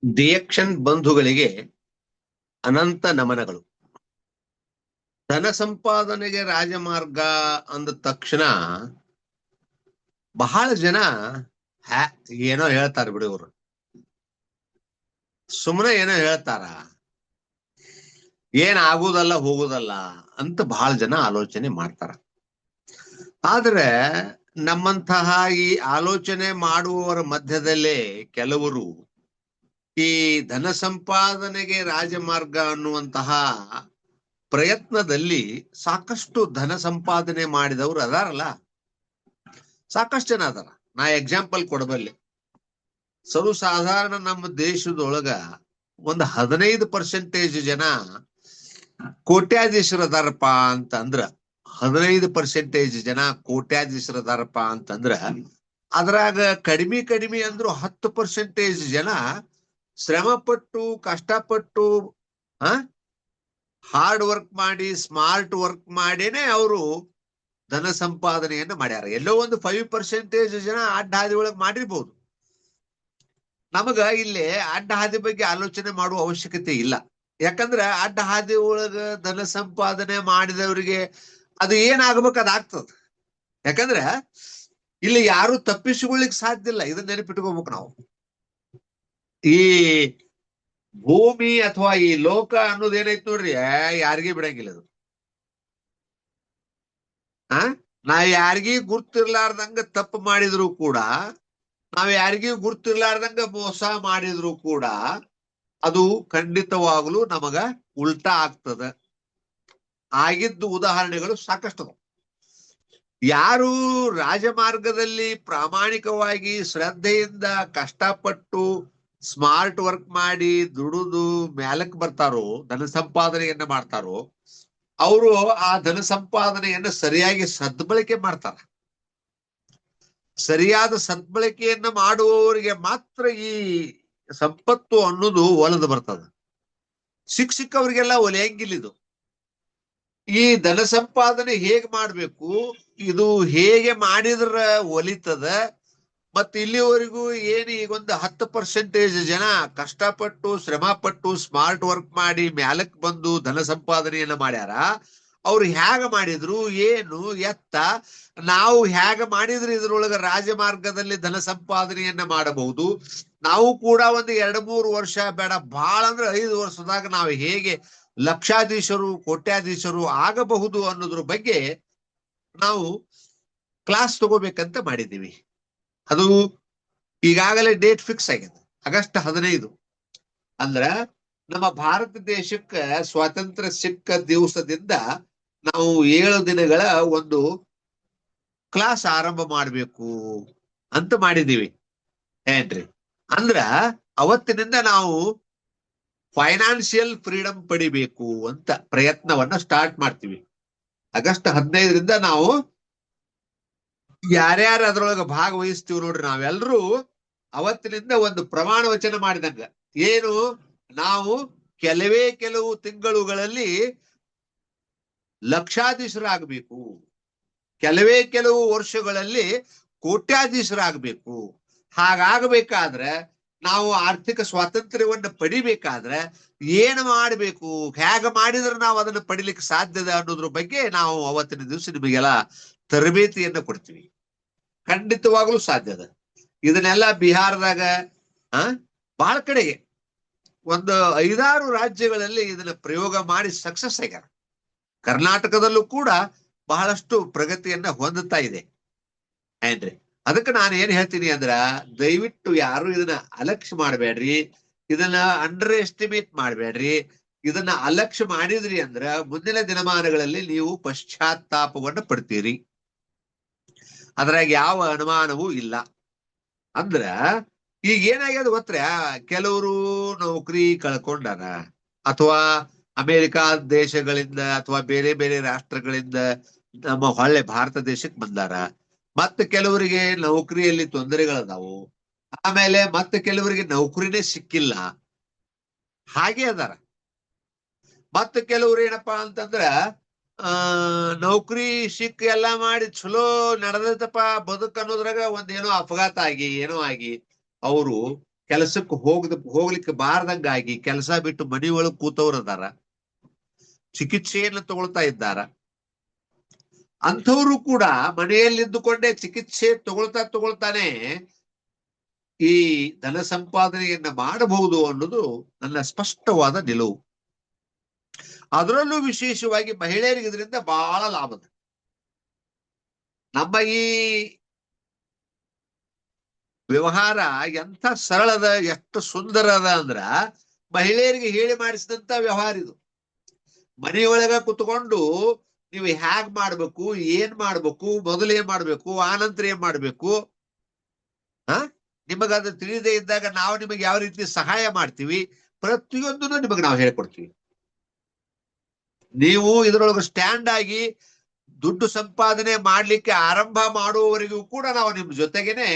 ಡಿಯಕ್ಷನ್ ಬಂಧುಗಳಿಗೆ ಅನಂತ ನಮನಗಳು. ಧನ ಸಂಪಾದನೆಗೆ ರಾಜಮಾರ್ಗ ಅಂದ ತಕ್ಷಣ ಬಹಳ ಜನ ಏನೋ ಹೇಳ್ತಾರ ಬಿಡಿ. ಇವ್ರು ಸುಮ್ಮನೆ ಏನೋ ಹೇಳ್ತಾರ, ಏನ್ ಆಗುದಲ್ಲ ಹೋಗುದಲ್ಲ ಅಂತ ಬಹಳ ಜನ ಆಲೋಚನೆ ಮಾಡ್ತಾರ. ಆದ್ರೆ ನಮ್ಮಂತಹ ಈ ಆಲೋಚನೆ ಮಾಡುವವರ ಮಧ್ಯದಲ್ಲೇ ಕೆಲವರು ಈ ಧನ ಸಂಪಾದನೆಗೆ ರಾಜಮಾರ್ಗ ಅನ್ನುವಂತಹ ಪ್ರಯತ್ನದಲ್ಲಿ ಸಾಕಷ್ಟು ಧನ ಸಂಪಾದನೆ ಮಾಡಿದವರು ಅದಾರಲ್ಲ, ಸಾಕಷ್ಟು ಜನ ಅದಾರ. ನಾ ಎಕ್ಸಾಂಪಲ್ ಕೊಡಬಲ್ಲೆ. ಸರ್ವಸಾಧಾರಣ ನಮ್ಮ ದೇಶದೊಳಗ ಒಂದು 15% ಜನ ಕೋಟ್ಯಾಧೀಶರದಾರಪ್ಪ ಅಂತಂದ್ರ 15% ಜನ ಕೋಟ್ಯಾಧೀಶರದಾರಪ್ಪ ಅಂತಂದ್ರ ಅದ್ರಾಗ ಕಡಿಮೆ ಅಂದ್ರು 10% ಜನ ಶ್ರಮ ಪಟ್ಟು ಕಷ್ಟಪಟ್ಟು ಹಾರ್ಡ್ ವರ್ಕ್ ಮಾಡಿ ಸ್ಮಾರ್ಟ್ ವರ್ಕ್ ಮಾಡಿನೇ ಅವರು ಧನ ಸಂಪಾದನೆಯನ್ನ ಮಾಡ್ಯಾರ. ಎಲ್ಲೋ ಒಂದು 5% ಜನ ಅಡ್ಡ ಹಾದಿ ಒಳಗೆ ಮಾಡಿರ್ಬೋದು. ನಮಗ ಇಲ್ಲಿ ಅಡ್ಡ ಹಾದಿ ಬಗ್ಗೆ ಆಲೋಚನೆ ಮಾಡುವ ಅವಶ್ಯಕತೆ ಇಲ್ಲ. ಯಾಕಂದ್ರೆ ಅಡ್ಡ ಹಾದಿ ಒಳಗ ಧನ ಸಂಪಾದನೆ ಮಾಡಿದವರಿಗೆ ಅದು ಏನಾಗ್ಬೇಕು ಅದಾಗ್ತದ. ಯಾಕಂದ್ರೆ ಇಲ್ಲಿ ಯಾರು ತಪ್ಪಿಸಿಕೊಳ್ಳಿಕ್ ಸಾಧ್ಯ ಇಲ್ಲ. ಇದನ್ನ ನೆನಪಿಟ್ಕೋಬೇಕು ನಾವು. ಈ ಭೂಮಿ ಅಥವಾ ಈ ಲೋಕ ಅನ್ನೋದೇನೈತ್ ನೋಡ್ರಿ, ಯಾರಿಗೂ ಬಿಡಂಗಿಲ್ಲ ಅದು. ನಾ ಯಾರಿಗೂ ಗುರ್ತಿರ್ಲಾರ್ದಂಗ ತಪ್ಪು ಮಾಡಿದ್ರು ಕೂಡ, ನಾವ್ ಯಾರಿಗೂ ಗುರ್ತಿರ್ಲಾರ್ದಂಗ ಮೋಸ ಮಾಡಿದ್ರು ಕೂಡ ಅದು ಖಂಡಿತವಾಗ್ಲೂ ನಮಗ ಉಲ್ಟಾ ಆಗ್ತದ. ಆಗಿದ್ದು ಉದಾಹರಣೆಗಳು ಸಾಕಷ್ಟು. ಯಾರು ರಾಜಮಾರ್ಗದಲ್ಲಿ ಪ್ರಾಮಾಣಿಕವಾಗಿ ಶ್ರದ್ಧೆಯಿಂದ ಕಷ್ಟಪಟ್ಟು ಸ್ಮಾರ್ಟ್ ವರ್ಕ್ ಮಾಡಿ ದುಡಿದು ಮ್ಯಾಲಕ್ ಬರ್ತಾರೋ, ಧನ ಸಂಪಾದನೆಯನ್ನ ಮಾಡ್ತಾರೋ, ಅವರು ಆ ಧನ ಸಂಪಾದನೆಯನ್ನ ಸರಿಯಾಗಿ ಸದ್ಬಳಕೆ ಮಾಡ್ತಾರ. ಸರಿಯಾದ ಸದ್ಬಳಕೆಯನ್ನ ಮಾಡುವವರಿಗೆ ಮಾತ್ರ ಈ ಸಂಪತ್ತು ಅನ್ನೋದು ಒಲದು ಬರ್ತದ. ಸಿಕ್ಕವರಿಗೆಲ್ಲ ಒಲೆಯಂಗಿಲ್ಲಿದು. ಈ ಧನ ಸಂಪಾದನೆ ಹೇಗ್ ಮಾಡ್ಬೇಕು, ಇದು ಹೇಗೆ ಮಾಡಿದ್ರ ಒಲಿತದ, ಮತ್ ಇಲ್ಲಿವರೆಗೂ ಏನು ಈಗೊಂದು 10% ಜನ ಕಷ್ಟಪಟ್ಟು ಶ್ರಮ ಪಟ್ಟು ಸ್ಮಾರ್ಟ್ ವರ್ಕ್ ಮಾಡಿ ಮ್ಯಾಲಕ್ ಬಂದು ಧನ ಸಂಪಾದನೆಯನ್ನ ಮಾಡ್ಯಾರ. ಅವ್ರು ಹ್ಯಾಗ ಮಾಡಿದ್ರು, ಏನು ಎತ್ತ, ನಾವು ಹ್ಯಾಗ ಮಾಡಿದ್ರೆ ಇದ್ರೊಳಗ ರಾಜಮಾರ್ಗದಲ್ಲಿ ಧನ ಸಂಪಾದನೆಯನ್ನ ಮಾಡಬಹುದು. ನಾವು ಕೂಡ ಒಂದು 2-3 ವರ್ಷ ಬೇಡ, ಬಹಳ ಅಂದ್ರೆ 5 ವರ್ಷದಾಗ ನಾವು ಹೇಗೆ ಲಕ್ಷಾಧೀಶರು ಕೋಟ್ಯಾಧೀಶರು ಆಗಬಹುದು ಅನ್ನೋದ್ರ ಬಗ್ಗೆ ನಾವು ಕ್ಲಾಸ್ ತಗೋಬೇಕಂತ ಮಾಡಿದ್ದೀವಿ. ಅದು ಈಗಾಗಲೇ ಡೇಟ್ ಫಿಕ್ಸ್ ಆಗಿದೆ, ಆಗಸ್ಟ್ 15. ಅಂದ್ರ ನಮ್ಮ ಭಾರತ ದೇಶಕ್ಕೆ ಸ್ವಾತಂತ್ರ್ಯ ಸಿಕ್ಕ ದಿವಸದಿಂದ ನಾವು 7 ದಿನಗಳ ಒಂದು ಕ್ಲಾಸ್ ಆರಂಭ ಮಾಡ್ಬೇಕು ಅಂತ ಮಾಡಿದೀವಿ ಏನ್ರಿ. ಅಂದ್ರ ಅವತ್ತಿನಿಂದ ನಾವು ಫೈನಾನ್ಷಿಯಲ್ ಫ್ರೀಡಮ್ ಪಡಿಬೇಕು ಅಂತ ಪ್ರಯತ್ನವನ್ನ ಸ್ಟಾರ್ಟ್ ಮಾಡ್ತೀವಿ. ಆಗಸ್ಟ್ 15ರಿಂದ ನಾವು ಯಾರ್ಯಾರು ಅದ್ರೊಳಗೆ ಭಾಗವಹಿಸ್ತೀವಿ ನೋಡ್ರಿ, ನಾವೆಲ್ಲರೂ ಅವತ್ತಿನಿಂದ ಒಂದು ಪ್ರಮಾಣ ವಚನ ಮಾಡಿದಂಗ, ಏನು, ನಾವು ಕೆಲವು ತಿಂಗಳುಗಳಲ್ಲಿ ಲಕ್ಷಾಧೀಶರಾಗಬೇಕು, ಕೆಲವು ವರ್ಷಗಳಲ್ಲಿ ಕೋಟ್ಯಾಧೀಶರಾಗಬೇಕು. ಹಾಗಾಗಬೇಕಾದ್ರೆ ನಾವು ಆರ್ಥಿಕ ಸ್ವಾತಂತ್ರ್ಯವನ್ನ ಪಡಿಬೇಕಾದ್ರೆ ಏನು ಮಾಡಬೇಕು, ಹೇಗ ಮಾಡಿದ್ರೆ ನಾವು ಅದನ್ನ ಪಡಿಲಿಕ್ಕೆ ಸಾಧ್ಯದ ಅನ್ನೋದ್ರ ಬಗ್ಗೆ ನಾವು ಅವತ್ತಿನ ದಿವಸ ನಿಮಗೆಲ್ಲ ತರಬೇತಿಯನ್ನ ಕೊಡ್ತೀವಿ. ಖಂಡಿತವಾಗ್ಲೂ ಸಾಧ್ಯದ. ಇದನ್ನೆಲ್ಲ ಬಿಹಾರದಾಗ ಬಹಳ ಕಡೆಗೆ ಒಂದು 5-6 ರಾಜ್ಯಗಳಲ್ಲಿ ಇದನ್ನ ಪ್ರಯೋಗ ಮಾಡಿ ಸಕ್ಸಸ್ ಆಗ್ಯಾರ. ಕರ್ನಾಟಕದಲ್ಲೂ ಕೂಡ ಬಹಳಷ್ಟು ಪ್ರಗತಿಯನ್ನ ಹೊಂದುತ್ತಾ ಇದೆ ಏನ್ರಿ. ಅದಕ್ಕೆ ನಾನು ಏನ್ ಹೇಳ್ತೀನಿ ಅಂದ್ರ, ದಯವಿಟ್ಟು ಯಾರು ಇದನ್ನ ಅಲಕ್ಷ್ಯ ಮಾಡಬೇಡ್ರಿ, ಇದನ್ನ ಅಂಡರ್ ಎಸ್ಟಿಮೇಟ್ ಮಾಡಬೇಡ್ರಿ. ಇದನ್ನ ಅಲಕ್ಷ್ಯ ಮಾಡಿದ್ರಿ ಅಂದ್ರ ಮುಂದಿನ ದಿನಮಾನಗಳಲ್ಲಿ ನೀವು ಪಶ್ಚಾತ್ತಾಪವನ್ನು ಪಡ್ತೀರಿ, ಅದ್ರಾಗ ಯಾವ ಅನುಮಾನವೂ ಇಲ್ಲ. ಅಂದ್ರ ಈಗ ಏನಾಗ್ಯದ ಗೊತ್ತರ, ಕೆಲವರು ನೌಕರಿ ಕಳ್ಕೊಂಡಾರ, ಅಥವಾ ಅಮೆರಿಕಾ ದೇಶಗಳಿಂದ ಅಥವಾ ಬೇರೆ ಬೇರೆ ರಾಷ್ಟ್ರಗಳಿಂದ ನಮ್ಮ ಹೊಳ್ಳೆ ಭಾರತ ದೇಶಕ್ಕೆ ಬಂದಾರ. ಮತ್ತೆ ಕೆಲವರಿಗೆ ನೌಕರಿಯಲ್ಲಿ ತೊಂದರೆಗಳದಾವು, ಆಮೇಲೆ ಮತ್ತೆ ಕೆಲವರಿಗೆ ನೌಕರಿನೇ ಸಿಕ್ಕಿಲ್ಲ, ಹಾಗೆ ಅದಾರ. ಮತ್ತೆ ಕೆಲವ್ರು ಏನಪ್ಪಾ ಅಂತಂದ್ರ ನೌಕರಿ ಸಿಕ್ಕ ಎಲ್ಲಾ ಮಾಡಿ ಚಲೋ ನಡೆದೈತಪ್ಪ ಬದುಕು ಅನ್ನೋದ್ರಾಗ ಒಂದೇನೋ ಅಪಘಾತ ಆಗಿ ಏನೋ ಆಗಿ ಅವರು ಕೆಲಸಕ್ಕೆ ಹೋಗ್ಲಿಕ್ಕೆ ಬಾರದಂಗಾಗಿ ಕೆಲಸ ಬಿಟ್ಟು ಮನಿ ಒಳಗ್ ಕೂತವ್ರು ಅದಾರ, ಚಿಕಿತ್ಸೆಯನ್ನು ತಗೊಳ್ತಾ ಇದ್ದಾರ. ಅಂಥವ್ರು ಕೂಡ ಮನೆಯಲ್ಲಿದ್ದುಕೊಂಡೇ ಚಿಕಿತ್ಸೆ ತಗೊಳ್ತಾನೆ ಈ ಧನ ಸಂಪಾದನೆಯನ್ನ ಮಾಡಬಹುದು ಅನ್ನೋದು ನನ್ನ ಸ್ಪಷ್ಟವಾದ ನಿಲುವು. ಅದರಲ್ಲೂ ವಿಶೇಷವಾಗಿ ಮಹಿಳೆಯರಿಗೆ ಇದರಿಂದ ಬಹಳ ಲಾಭದ. ನಮ್ಮ ಈ ವ್ಯವಹಾರ ಎಂಥ ಸರಳದ, ಎಷ್ಟು ಸುಂದರ ಅದ ಅಂದ್ರ ಮಹಿಳೆಯರಿಗೆ ಹೇಳಿ ಮಾಡಿಸಿದಂತ ವ್ಯವಹಾರ ಇದು. ಮನೆಯೊಳಗ ಕುತ್ಕೊಂಡು ನೀವು ಹ್ಯಾಗ್ ಮಾಡ್ಬೇಕು, ಏನ್ ಮಾಡ್ಬೇಕು, ಮೊದಲು ಏನ್ ಮಾಡ್ಬೇಕು, ಆನಂತರ ಏನ್ ಮಾಡ್ಬೇಕು, ನಿಮಗದು ತಿಳಿದೇ ಇದ್ದಾಗ ನಾವು ನಿಮಗೆ ಯಾವ ರೀತಿ ಸಹಾಯ ಮಾಡ್ತೀವಿ, ಪ್ರತಿಯೊಂದನ್ನು ನಿಮಗೆ ನಾವು ಹೇಳ್ಕೊಡ್ತೀವಿ. ನೀವು ಇದರೊಳಗೆ ಸ್ಟ್ಯಾಂಡ್ ಆಗಿ ದುಡ್ಡು ಸಂಪಾದನೆ ಮಾಡ್ಲಿಕ್ಕೆ ಆರಂಭ ಮಾಡುವವರೆಗೂ ಕೂಡ ನಾವು ನಿಮ್ ಜೊತೆಗೇನೆ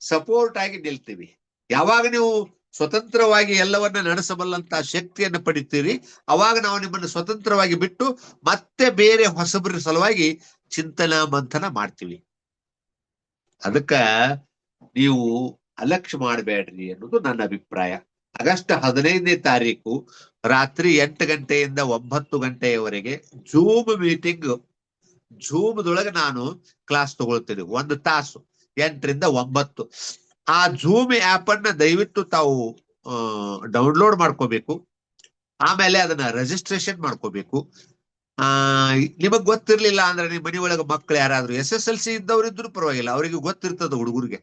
ಸಪೋರ್ಟ್ ಆಗಿ ನಿಲ್ತೀವಿ. ಯಾವಾಗ ನೀವು ಸ್ವತಂತ್ರವಾಗಿ ಎಲ್ಲವನ್ನ ನಡೆಸಬಲ್ಲಂತ ಶಕ್ತಿಯನ್ನು ಪಡಿತೀರಿ, ಅವಾಗ ನಾವು ನಿಮ್ಮನ್ನು ಸ್ವತಂತ್ರವಾಗಿ ಬಿಟ್ಟು ಮತ್ತೆ ಬೇರೆ ಹೊಸಬರ ಸಲುವಾಗಿ ಚಿಂತನ ಮಂಥನ ಮಾಡ್ತೀವಿ. ಅದಕ್ಕ ನೀವು ಅಲಕ್ಷ್ಯ ಮಾಡಬೇಡ್ರಿ ಅನ್ನೋದು ನನ್ನ ಅಭಿಪ್ರಾಯ. ಆಗಸ್ಟ್ 15ನೇ ತಾರೀಕು ರಾತ್ರಿ 8 ಗಂಟೆಯಿಂದ 9 ಗಂಟೆಯವರೆಗೆ ಜೂಮ್ ಮೀಟಿಂಗ್, ಜೂಮ್ದೊಳಗೆ ನಾನು ಕ್ಲಾಸ್ ತಗೊಳ್ತೇನೆ. 1 ತಾಸು 8 ರಿಂದ 9. ಆ ಜೂಮ್ ಆಪ್ ಅನ್ನ ದಯವಿಟ್ಟು ತಾವು ಡೌನ್ಲೋಡ್ ಮಾಡ್ಕೋಬೇಕು. ಆಮೇಲೆ ಅದನ್ನ ರಿಜಿಸ್ಟ್ರೇಷನ್ ಮಾಡ್ಕೋಬೇಕು. ನಿಮಗ್ ಗೊತ್ತಿರ್ಲಿಲ್ಲ ಅಂದ್ರೆ ನಿಮ್ಮ ಮನೆ ಒಳಗೆ ಮಕ್ಕಳು ಯಾರಾದ್ರೂ SSLC ಇದ್ದವ್ರು ಇದ್ರು ಪರವಾಗಿಲ್ಲ, ಅವರಿಗೆ ಗೊತ್ತಿರ್ತದ ಹುಡುಗರಿಗೆ.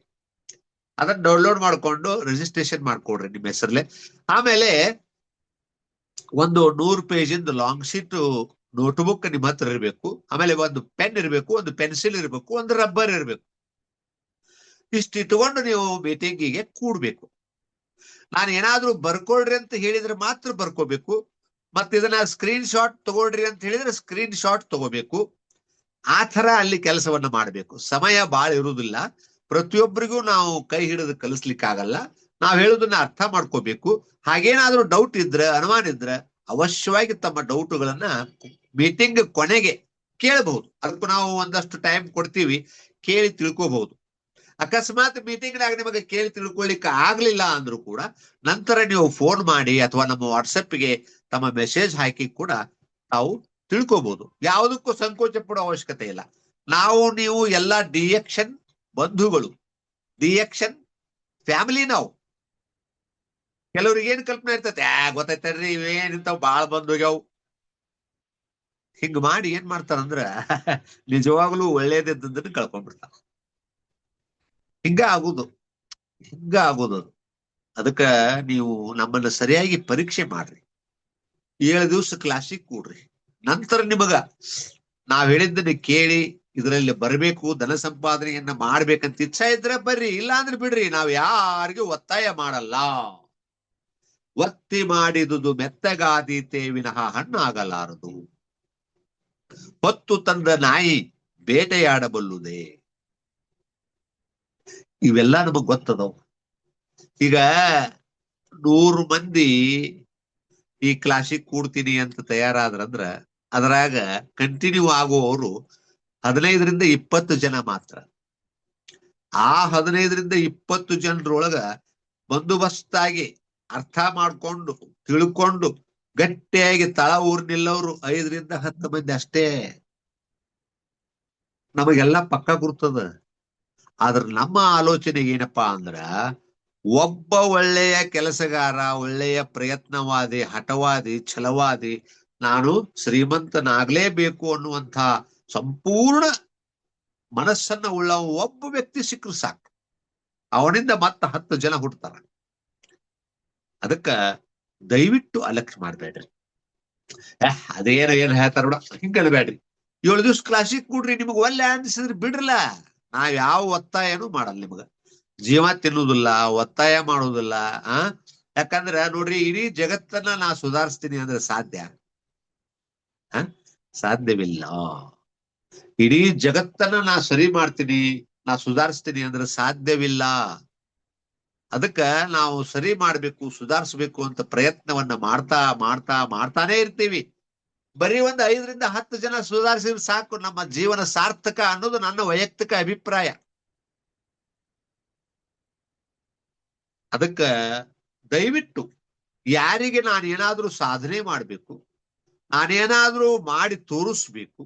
ಅದನ್ನ ಡೌನ್ಲೋಡ್ ಮಾಡ್ಕೊಂಡು ರಿಜಿಸ್ಟ್ರೇಷನ್ ಮಾಡ್ಕೊಡ್ರಿ ನಿಮ್ಮ ಹೆಸರ್ಲೆ. ಆಮೇಲೆ ಒಂದು 100 ಪೇಜಿಂದ ಲಾಂಗ್ ಶೀಟ್ ನೋಟ್ಬುಕ್ ನಿಮ್ಮ ಹತ್ರ ಇರಬೇಕು. ಆಮೇಲೆ ಒಂದು ಪೆನ್ ಇರಬೇಕು, ಒಂದು ಪೆನ್ಸಿಲ್ ಇರಬೇಕು, ಒಂದು ರಬ್ಬರ್ ಇರಬೇಕು. ಇಷ್ಟು ಇಟ್ಕೊಂಡು ನೀವು ಮೀಟಿಂಗಿಗೆ ಕೂಡ್ಬೇಕು. ನಾನು ಏನಾದ್ರೂ ಬರ್ಕೊಳ್ರಿ ಅಂತ ಹೇಳಿದ್ರೆ ಮಾತ್ರ ಬರ್ಕೋಬೇಕು. ಮತ್ತೆ ಇದನ್ನ ಸ್ಕ್ರೀನ್ ಶಾಟ್ ತಗೊಳ್ರಿ ಅಂತ ಹೇಳಿದ್ರೆ ಸ್ಕ್ರೀನ್ ಶಾಟ್ ತಗೋಬೇಕು. ಆ ತರ ಅಲ್ಲಿ ಕೆಲಸವನ್ನ ಮಾಡಬೇಕು. ಸಮಯ ಬಾಳ ಇರುವುದಿಲ್ಲ. ಪ್ರತಿಯೊಬ್ಬರಿಗೂ ನಾವು ಕೈ ಹಿಡಿದು ಕಲಿಸ್ಲಿಕ್ಕಾಗಲ್ಲ. ನಾವ್ ಹೇಳುದನ್ನ ಅರ್ಥ ಮಾಡ್ಕೋಬೇಕು. ಹಾಗೇನಾದ್ರೂ ಡೌಟ್ ಇದ್ರೆ, ಅನುಮಾನ ಇದ್ರೆ ಅವಶ್ಯವಾಗಿ ತಮ್ಮ ಡೌಟ್ಗಳನ್ನ ಮೀಟಿಂಗ್ ಕೊನೆಗೆ ಕೇಳಬಹುದು. ಅದಕ್ಕೂ ನಾವು ಒಂದಷ್ಟು ಟೈಮ್ ಕೊಡ್ತೀವಿ, ಕೇಳಿ ತಿಳ್ಕೋಬಹುದು. ಅಕಸ್ಮಾತ್ ಮೀಟಿಂಗ್ನಾಗ ನಿಮಗೆ ಕೇಳಿ ತಿಳ್ಕೊಳ್ಳಿಕ್ಕೆ ಆಗ್ಲಿಲ್ಲ ಅಂದ್ರೂ ಕೂಡ ನಂತರ ನೀವು ಫೋನ್ ಮಾಡಿ ಅಥವಾ ನಮ್ಮ ವಾಟ್ಸಪ್ಗೆ ತಮ್ಮ ಮೆಸೇಜ್ ಹಾಕಿ ಕೂಡ ತಾವು ತಿಳ್ಕೋಬಹುದು. ಯಾವುದಕ್ಕೂ ಸಂಕೋಚ ಪಡೋ ಅವಶ್ಯಕತೆ ಇಲ್ಲ. ನಾವು ನೀವು ಎಲ್ಲ ಡಿಎಕ್ಷನ್ ಬಂಧುಗಳು, ಡಿಎಕ್ಷನ್ ಫ್ಯಾಮಿಲಿ. ನಾವು ಕೆಲವ್ರಿಗೆ ಏನ್ ಕಲ್ಪನೆ ಇರ್ತೈತೆ, ಗೊತ್ತೈತಲ್ರಿ ಇವೇನಿಂತಾವ್ ಬಾಳ್ ಬಂದೋಗ್ಯಾವ್. ಹಿಂಗ್ ಮಾಡಿ ಏನ್ ಮಾಡ್ತಾರಂದ್ರ ನಿಜವಾಗ್ಲೂ ಒಳ್ಳೇದಿದ್ದದನ್ನ ಕಳ್ಕೊಂಡ್ಬಿಡ್ತಾರ. ಹಿಂಗ ಆಗುದು. ಅದಕ್ಕ ನೀವು ನಮ್ಮನ್ನ ಸರಿಯಾಗಿ ಪರೀಕ್ಷೆ ಮಾಡ್ರಿ. 7 ದಿವಸ ಕ್ಲಾಸಿಗೆ ಕೂಡ್ರಿ. ನಂತರ ನಿಮಗ ನಾವ್ ಹೇಳಿದ್ದನ್ನ ಕೇಳಿ ಇದರಲ್ಲಿ ಬರಬೇಕು, ಧನ ಸಂಪಾದನೆಯನ್ನ ಮಾಡ್ಬೇಕಂತ ಇಚ್ಛಾ ಇದ್ರೆ ಬರ್ರಿ, ಇಲ್ಲ ಅಂದ್ರೆ ಬಿಡ್ರಿ. ನಾವ್ ಯಾರಿಗೂ ಒತ್ತಾಯ ಮಾಡಲ್ಲ. ಒತ್ತಿ ಮಾಡಿದುದು ಮೆತ್ತಗಾದೀತೆ ವಿನಃ ಹಣ್ಣಾಗಲಾರದು. ಹೊತ್ತು ತಂದ ನಾಯಿ ಬೇಟೆಯಾಡಬಲ್ಲುದೇ. ಇವೆಲ್ಲ ನಮಗ್ ಗೊತ್ತದವು. ಈಗ 100 ಮಂದಿ ಈ ಕ್ಲಾಸಿಗೆ ಕೂಡ್ತೀನಿ ಅಂತ ತಯಾರಾದ್ರಂದ್ರ ಅದರಾಗ ಕಂಟಿನ್ಯೂ ಆಗುವವರು 15 ರಿಂದ 20 ಜನ ಮಾತ್ರ. ಆ 15 ರಿಂದ 20 ಜನರೊಳಗ ಬಂದೋಬಸ್ತಾಗಿ ಅರ್ಥ ಮಾಡ್ಕೊಂಡು ತಿಳ್ಕೊಂಡು ಗಟ್ಟಿಯಾಗಿ ತಳ ಊರ್ ನಿಲ್ಲವರು 5 ರಿಂದ 10 ಮಂದಿ ಅಷ್ಟೇ. ನಮಗೆಲ್ಲ ಪಕ್ಕ ಗುರ್ತದ. ಆದ್ರ ನಮ್ಮ ಆಲೋಚನೆ ಏನಪ್ಪಾ ಅಂದ್ರ, ಒಬ್ಬ ಒಳ್ಳೆಯ ಕೆಲಸಗಾರ, ಒಳ್ಳೆಯ ಪ್ರಯತ್ನವಾದಿ, ಹಠವಾದಿ, ಛಲವಾದಿ, ನಾನು ಶ್ರೀಮಂತನಾಗ್ಲೇಬೇಕು ಅನ್ನುವಂಥ ಸಂಪೂರ್ಣ ಮನಸ್ಸನ್ನ ಉಳ್ಳ ಒಬ್ಬ ವ್ಯಕ್ತಿ ಸಿಕ್ಕರು ಸಾಕು. ಅವನಿಂದ ಮತ್ತ 10 ಜನ ಹುಡ್ತಾರ. ಅದಕ್ಕ ದಯವಿಟ್ಟು ಅಲಕ್ಷ್ಯ ಮಾಡ್ಬೇಡ್ರಿ. ಏನ್ ಹೇಳ್ತಾರ ಬಿಡ, ಹಿಂಗಲ್ಬೇಡ್ರಿ. 7 ದಿವ್ಸ ಕ್ಲಾಸಿಗೆ ಕೂಡ್ರಿ. ನಿಮಗ್ ಒಳ್ಳೆ ಅನ್ಸಿದ್ರಿ ಬಿಡ್ರಲ್ಲ. ನಾವ್ ಯಾವ ಒತ್ತಾಯನೂ ಮಾಡಲ್ಲ. ನಿಮಗ ಜೀವ ತಿನ್ನುವುದಿಲ್ಲ, ಒತ್ತಾಯ ಮಾಡುವುದಿಲ್ಲ. ಯಾಕಂದ್ರ ನೋಡ್ರಿ, ಇಡೀ ಜಗತ್ತನ್ನ ನಾ ಸುಧಾರಿಸ್ತೀನಿ ಅಂದ್ರೆ ಸಾಧ್ಯವಿಲ್ಲ. ಇಡೀ ಜಗತ್ತನ್ನ ನಾ ಸರಿ ಮಾಡ್ತೀನಿ, ನಾ ಸುಧಾರಿಸ್ತೀನಿ ಅಂದ್ರೆ ಸಾಧ್ಯವಿಲ್ಲ. ಅದಕ್ಕ ನಾವು ಸರಿ ಮಾಡ್ಬೇಕು, ಸುಧಾರಿಸ್ಬೇಕು ಅಂತ ಪ್ರಯತ್ನವನ್ನ ಮಾಡ್ತಾನೆ ಇರ್ತೀವಿ. ಬರೀ ಒಂದು 5 ರಿಂದ 10 ಜನ ಸುಧಾರಿಸಿದ್ರೆ ಸಾಕು, ನಮ್ಮ ಜೀವನ ಸಾರ್ಥಕ ಅನ್ನೋದು ನನ್ನ ವೈಯಕ್ತಿಕ ಅಭಿಪ್ರಾಯ. ಅದಕ್ಕ ದಯವಿಟ್ಟು ಯಾರಿಗೆ ನಾನೇನಾದ್ರೂ ಸಾಧನೆ ಮಾಡ್ಬೇಕು, ನಾನೇನಾದ್ರೂ ಮಾಡಿ ತೋರಿಸ್ಬೇಕು,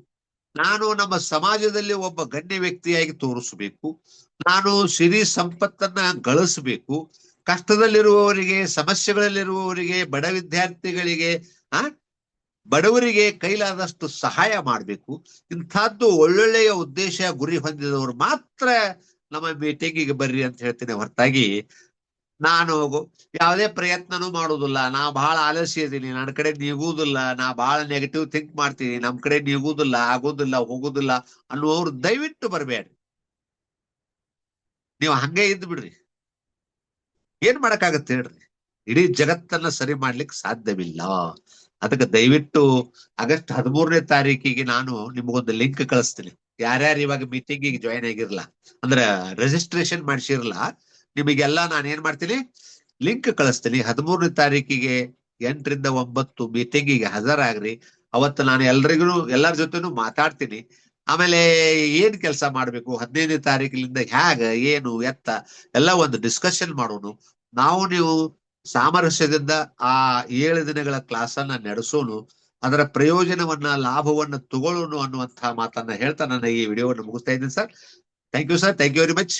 ನಾನು ನಮ್ಮ ಸಮಾಜದಲ್ಲಿ ಒಬ್ಬ ಗಣ್ಯ ವ್ಯಕ್ತಿಯಾಗಿ ತೋರಿಸ್ಬೇಕು, ನಾನು ಸಿರಿ ಸಂಪತ್ತನ್ನ ಗಳಿಸ್ಬೇಕು, ಕಷ್ಟದಲ್ಲಿರುವವರಿಗೆ, ಸಮಸ್ಯೆಗಳಲ್ಲಿರುವವರಿಗೆ, ಬಡ ವಿದ್ಯಾರ್ಥಿಗಳಿಗೆ, ಬಡವರಿಗೆ ಕೈಲಾದಷ್ಟು ಸಹಾಯ ಮಾಡಬೇಕು. ಇಂಥದ್ದು ಒಳ್ಳೊಳ್ಳೆಯ ಉದ್ದೇಶ ಗುರಿ ಹೊಂದಿದವರು ಮಾತ್ರ ನಮ್ಮ ಮೀಟಿಂಗಿಗೆ ಬರ್ರಿ ಅಂತ ಹೇಳ್ತೀನಿ. ಹೊರತಾಗಿ ನಾನು ಯಾವುದೇ ಪ್ರಯತ್ನನೂ ಮಾಡುವುದಿಲ್ಲ, ನಾ ಬಹಳ ಆಲಸ್ಯ ಇದೀನಿ, ನನ್ನ ಕಡೆ ನೀಗುವುದಿಲ್ಲ, ನಾ ಬಹಳ ನೆಗೆಟಿವ್ ಥಿಂಕ್ ಮಾಡ್ತೀನಿ, ನಮ್ ಕಡೆ ನೀಗುವುದಿಲ್ಲ, ಆಗೋದಿಲ್ಲ, ಹೋಗುದಿಲ್ಲ ಅನ್ನುವರು ದಯವಿಟ್ಟು ಬರಬೇಡ್ರಿ. ನೀವು ಹಂಗೆ ಇದ್ದು ಬಿಡ್ರಿ. ಏನ್ ಮಾಡಕ್ಕಾಗತ್ತೆ ಹೇಳ್ರಿ? ಇಡೀ ಜಗತ್ತನ್ನ ಸರಿ ಮಾಡ್ಲಿಕ್ಕೆ ಸಾಧ್ಯವಿಲ್ಲ. ಅದಕ್ಕೆ ದಯವಿಟ್ಟು ಆಗಸ್ಟ್ 13ನೇ ತಾರೀಕಿಗೆ ನಾನು ನಿಮಗೊಂದು ಲಿಂಕ್ ಕಳಿಸ್ತೀನಿ. ಯಾರ್ಯಾರು ಇವಾಗ ಮೀಟಿಂಗಿಗೆ ಜಾಯಿನ್ ಆಗಿರ್ಲ, ಅಂದ್ರ ರಿಜಿಸ್ಟ್ರೇಷನ್ ಮಾಡಿಸಿರ್ಲ, ನಿಮಗೆಲ್ಲ ನಾನು ಏನ್ ಮಾಡ್ತೀನಿ, ಲಿಂಕ್ ಕಳಿಸ್ತೀನಿ. 13ನೇ ತಾರೀಕಿಗೆ 8 ರಿಂದ 9 ಮೀಟಿಂಗಿಗೆ ಹಾಜರಾಗ್ರಿ. ಅವತ್ತು ನಾನು ಎಲ್ಲರ ಜೊತೆನೂ ಮಾತಾಡ್ತೀನಿ. ಆಮೇಲೆ ಏನ್ ಕೆಲಸ ಮಾಡ್ಬೇಕು, 15ನೇ ತಾರೀಕಿನಿಂದ ಹ್ಯಾಗ ಏನು ಎತ್ತ ಎಲ್ಲ ಒಂದು ಡಿಸ್ಕಷನ್ ಮಾಡೋನು. ನೀವು ಸಾಮರಸ್ಯದಿಂದ ಆ 7 ದಿನಗಳ ಕ್ಲಾಸನ್ನ ನಡೆಸೋನು, ಅದರ ಪ್ರಯೋಜನವನ್ನ, ಲಾಭವನ್ನ ತಗೊಳ್ಳೋನು ಅನ್ನುವಂತಹ ಮಾತನ್ನ ಹೇಳ್ತಾ ನನ್ನ ಈ ವಿಡಿಯೋವನ್ನು ಮುಗಿಸ್ತಾ ಇದ್ದೀನಿ sir. Thank you sir, thank you very much.